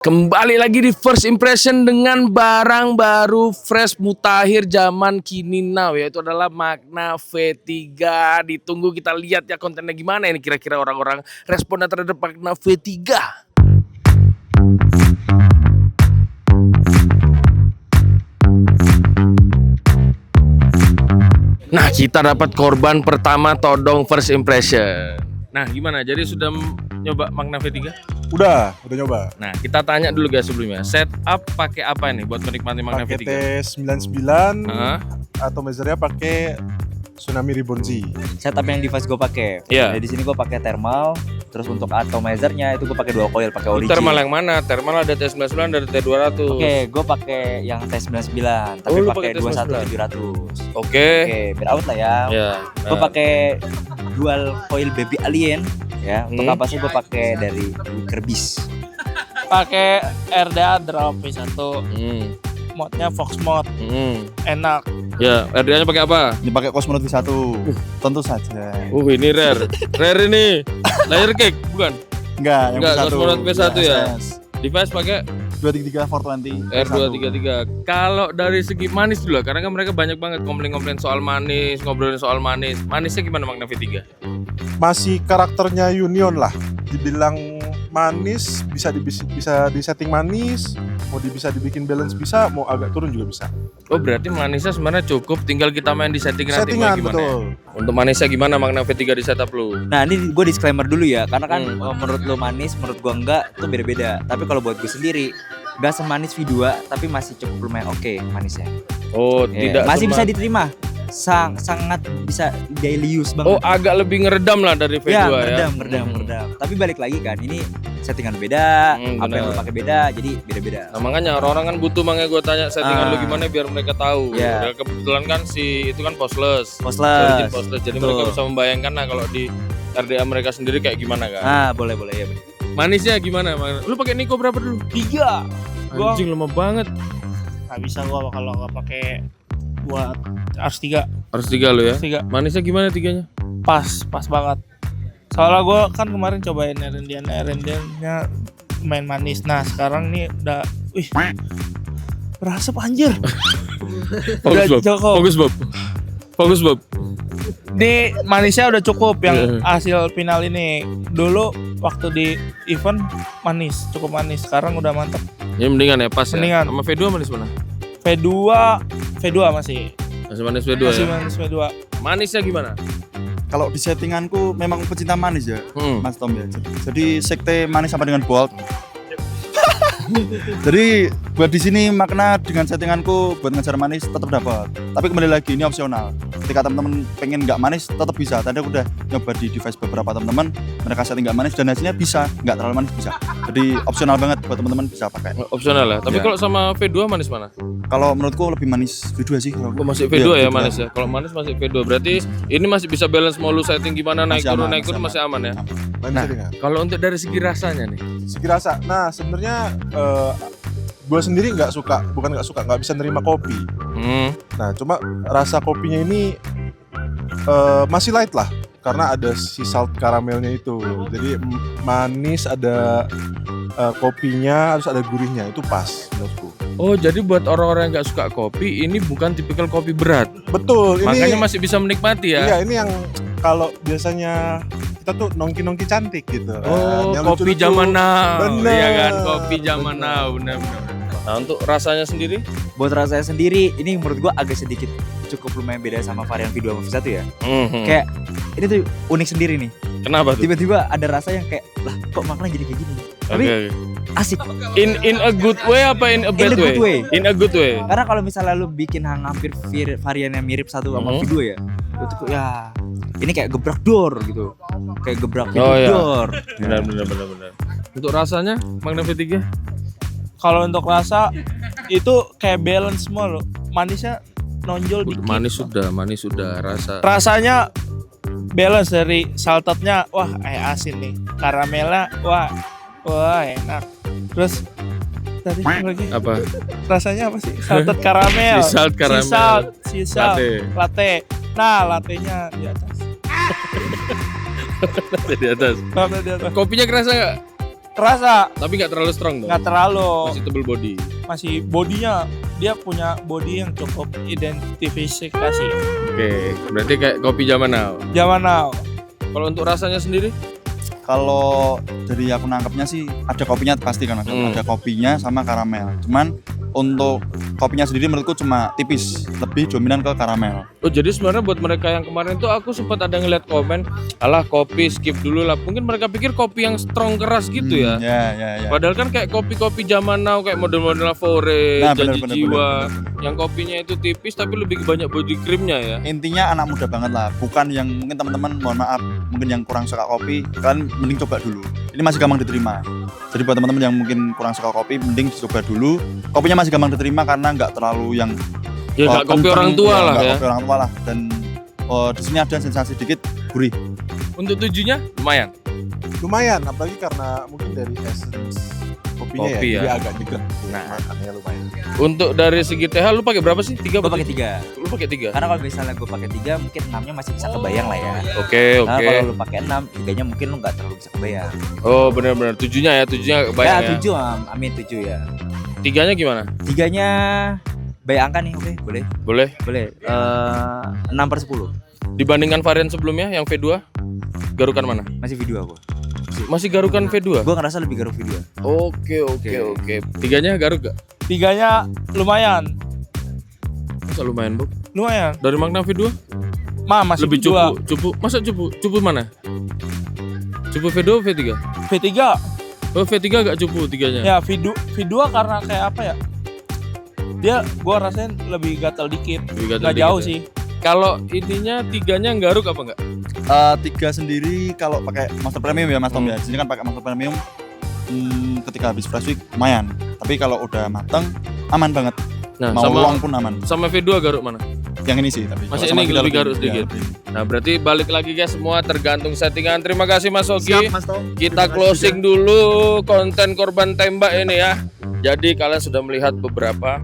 Kembali lagi di First Impression dengan barang baru fresh mutakhir zaman kini now, yaitu adalah Magna V3. Ditunggu, kita lihat ya kontennya gimana ini, kira-kira orang-orang responnya terhadap Magna V3. Nah, kita dapat korban pertama todong First Impression. Nah, gimana? Jadi sudah nyoba Magna V3? Udah nyoba. Nah, kita tanya dulu guys sebelumnya. Setup pakai apa nih buat menikmati Magna V3? Pakai T99 atau measure-nya pakai Tsunami Ribbon Z. Setup yang device gue pakai. Iya. Di sini gue pakai thermal. Terus untuk atomizer-nya itu gue pakai dual coil, pakai origin. Thermal yang mana? Thermal ada T99 ada T200. Oke, gue pakai yang T99 tapi lu pakai pakai 21700. Oke. Berout lah ya. Ya. Gue pakai dual coil baby alien ya. Untuk apa sih gue pakai dari Kerbis. Pakai RDA drop V1. Modnya Fox Mod. Enak. Ya, RDA-nya pakai apa? Ini pakai Cosmonaut V1. Tentu saja. Ini rare. Rare ini. Layer cake bukan? Enggak, yang V1. Cosmonaut V1 ya. Device pakai 233 420 R233. Kalau dari segi manis dulu, karena kan mereka banyak banget komplain-komplain soal manis, ngobrolin soal manis. Manisnya gimana Magna V3? Masih karakternya Union lah. Dibilang manis, bisa disetting manis, bisa dibikin balance bisa, mau agak turun juga bisa. Oh, berarti manisnya sebenarnya cukup, tinggal kita main di setting nanti mau gimana betul. Ya? Untuk manisnya gimana Magna V3 di setup lu? Nah ini gue disclaimer dulu ya. Karena kan menurut lo manis, menurut gue enggak, itu beda-beda. Tapi kalau buat gue sendiri gak semanis V2, tapi masih cukup lumayan oke manisnya. Oh, tidak masih bisa diterima. Sangat bisa daily use banget. Oh, agak lebih ngeredam lah dari V2 ya. Meredam. Tapi balik lagi kan, ini settingan beda, apa yang lo pakai beda, jadi beda-beda. Nah, makanya orang-orang kan butuh, makanya gue tanya settingan lu gimana biar mereka tahu. Yeah. Ya, kebetulan kan si itu kan postless. Postless. Jadi mereka bisa membayangkan nah kalau di RDA mereka sendiri kayak gimana kan. Boleh ya. Manisnya gimana? Lu pakai Niko berapa dulu? 3. Anjing lama banget. Nggak bisa gua kalau nggak pakai buat Ars 3. Harus 3 lo ya? Ars 3. Manisnya gimana 3-nya? Pas banget. Soalnya gua kan kemarin cobain Erendian-nya main manis. Nah, sekarang nih udah berasap anjir. Fokus Bob. Di manisnya udah cukup yang hasil final ini. Dulu waktu di event cukup manis. Sekarang udah mantap. Ya mendingan ya, pas Mendingan. ya. Sama V2 manis mana? V2 masih. Masih manis V2 Masih ya? manis V2. Manisnya gimana? Kalau di settinganku memang pecinta manis ya, Mas Tom ya. Jadi sekte manis sama dengan Bolt. Jadi buat di sini makna dengan settinganku buat ngejar manis tetap dapat. Tapi kembali lagi ini opsional. Ketika teman-teman pengen nggak manis tetap bisa. Tadi aku udah nyoba di device beberapa teman-teman, mereka setting nggak manis dan hasilnya bisa, nggak terlalu manis bisa. Jadi opsional banget buat teman-teman bisa pakai. Opsional ya. Tapi kalau sama V2 manis mana? Kalau menurutku lebih manis V2 sih. Oh, masih V2 ya manis ya. Kalau manis masih V2. Berarti ini masih bisa balance, mau lu setting gimana naik turun masih aman ya. Nah, kalau untuk dari segi rasanya nih. Segi rasa. Nah, sebenarnya gue sendiri nggak bisa nerima kopi. Nah, cuma rasa kopinya ini masih light lah, karena ada si salt karamelnya itu. Jadi manis, ada kopinya, harus ada gurihnya, itu pas menurutku. Oh, jadi buat orang-orang yang nggak suka kopi, ini bukan tipikal kopi berat. Betul. Makanya masih bisa menikmati ya. Iya, ini yang kalau biasanya kita tuh nongki cantik gitu. Oh, yang kopi lucu-lucu. zaman now. Bener. Iya kan, kopi zaman now, benar. Nah, untuk rasanya sendiri? Buat rasanya sendiri, ini menurut gua agak sedikit cukup lumayan beda sama varian V2 sama V1 ya. Kayak ini tuh unik sendiri nih. Kenapa tuh? Tiba-tiba ada rasa yang kayak, lah kok makna jadi kayak gini. Tapi asik. In a good way apa in a bad way? In a good way. Karena kalau misalnya lu bikin hampir varian yang mirip satu sama V2 ya, itu tuh ya ini kayak gebrak door gitu. Kayak gebrak door. Benar. Untuk rasanya Magna V3? Kalau untuk rasa itu kayak balance semua loh. Manisnya nonjol dikit. Manis sudah rasa. Rasanya balance dari saltednya, wah asin nih. Karamelnya, wah enak. Terus tadi lagi apa? Rasanya apa sih? Salted karamel. Sea salt, latte. Nah, lattenya di atas. Di atas. Kopinya kerasa nggak? Kerasa, Tapi nggak terlalu strong dong. nggak terlalu. Masih tebel body. Masih bodinya, dia punya body yang cukup identifikasi. Oke, berarti kayak kopi zaman now. Zaman now. Kalau untuk rasanya sendiri? Kalau dari aku nangkepnya sih ada kopinya pasti kan ada kopinya sama karamel. Cuman untuk kopinya sendiri menurutku cuma tipis, lebih dominan ke karamel. Oh jadi sebenarnya buat mereka yang kemarin tuh aku sempat ada ngeliat komen, alah kopi skip dulu lah. Mungkin mereka pikir kopi yang strong keras gitu ya. Ya. Padahal kan kayak kopi-kopi zaman now kayak model-model Fore, Nah, Janji bener, Jiwa, bener. yang kopinya itu tipis tapi lebih banyak body creamnya ya. Intinya anak muda banget lah, bukan yang mungkin teman-teman mohon maaf, mungkin yang kurang suka kopi, kan mending coba dulu. Ini masih gampang diterima. Jadi buat teman-teman yang mungkin kurang suka kopi, mending dicoba dulu. Kopinya masih gampang diterima karena nggak terlalu yang Ya nggak kopi kenceng, orang tua lah nggak ya. Kopi orang tua lah, dan di sini ada sensasi dikit gurih. Untuk tujuhnya lumayan. Lumayan, apalagi karena mungkin dari essence kopinya Kopi ya, ya. jadi agak nyeger. Nah. Makannya lumayan. Untuk dari segi TH lu pakai berapa sih? 3 Gue pakai 3. Lu pakai 3? Karena kalau misalnya gue pakai 3 mungkin 6-nya masih bisa kebayang lah ya. Oke. Nah, kalau lu pakai 6, 3-nya mungkin lu nggak terlalu bisa kebayang. Oh benar-benar tujuhnya ya, tujuhnya kebayang ya. 7, amin 7 ya. 3-nya gimana? 3-nya bayar angka nih, oke, boleh. Boleh. Boleh. 6/10. Dibandingkan varian sebelumnya yang V2, garukan mana? Masih video aku. Masih garukan V2? Gue ngerasa lebih garuk video. Oke. 3-nya garuk gak? 3-nya lumayan. Masa lumayan, Bu? Lumayan. Dari makna V2? Masih Lebih V2. cupu. Masa cupu? Cupu mana? Cupu V2 atau V3? V3 Oh, V3 gak cupu 3-nya? ya V2 karena kayak apa ya? Dia gua rasain lebih gatal dikit. Lebih gatal Nggak dikit jauh ya? sih. Kalau ininya 3-nya garuk apa enggak? 3 sendiri kalau pakai Master Premium ya Mas Tom ya. Di sini kan pakai Master Premium ketika habis fresh week lumayan. Tapi kalau udah mateng aman banget. Nah, Mau luang pun aman. sama V2 garuk mana? Yang ini sih tapi. Masih kalau sama ini kita lebih garuk ya, sedikit. lebih. Nah, berarti balik lagi guys, semua tergantung settingan. Terima kasih Mas Ogi. Siap, Mas Tom. Kita Terima kasih closing dulu konten korban tembak ini ya. Jadi kalian sudah melihat beberapa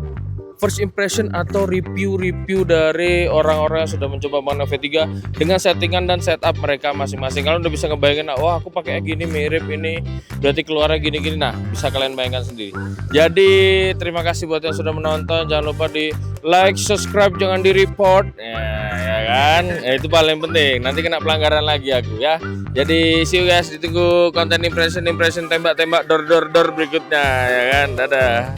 first impression atau review-review dari orang-orang yang sudah mencoba Magna V3 dengan settingan dan setup mereka masing-masing. Kalian udah bisa ngebayangin, wah aku pakai gini mirip ini, berarti keluarnya gini-gini. Nah, bisa kalian bayangkan sendiri. Jadi terima kasih buat yang sudah menonton. Jangan lupa di like, subscribe, jangan di report. Ya kan? Ya, itu paling penting. Nanti kena pelanggaran lagi aku ya. Jadi see you guys, ditunggu konten impression tembak-tembak door berikutnya ya kan. Dadah.